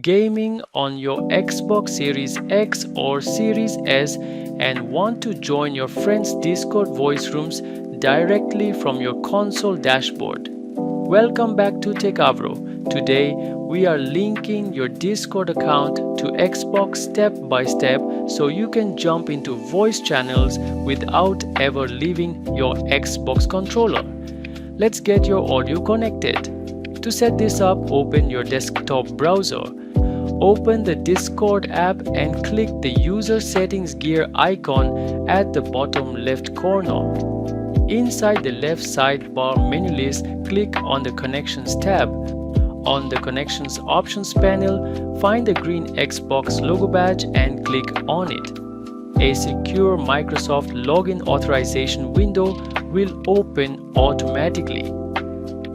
gaming on your Xbox Series X or Series S and want to join your friends' Discord voice rooms directly from your console dashboard. Welcome back to Techavro. Today we are linking your Discord account to Xbox step by step so you can jump into voice channels without ever leaving your Xbox controller. Let's get your audio connected. To set this up, open your desktop browser. Open the Discord app and click the user settings gear icon at the bottom left corner. Inside the left sidebar menu list, click on the Connections tab. On the Connections options panel, find the green Xbox logo badge and click on it. A secure Microsoft login authorization window will open automatically.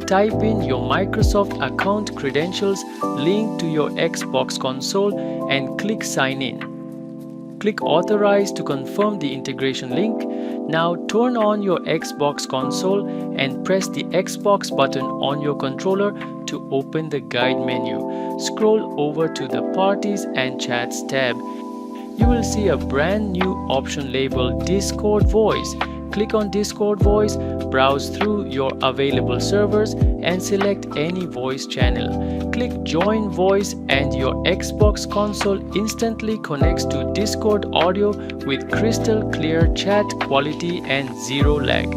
Type in your Microsoft account credentials linked to your Xbox console and click Sign In. Click Authorize to confirm the integration link. Now turn on your Xbox console and press the Xbox button on your controller to open the guide menu. Scroll over to the Parties and Chats tab. You will see a brand new option labeled Discord Voice. Click on Discord Voice, browse through your available servers and select any voice channel. Click Join Voice and your Xbox console instantly connects to Discord audio with crystal clear chat quality and zero lag.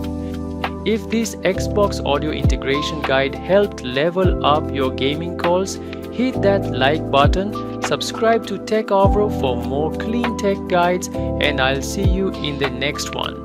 If this Xbox audio integration guide helped level up your gaming calls, hit that like button, subscribe to Techavro for more clean tech guides, and I'll see you in the next one.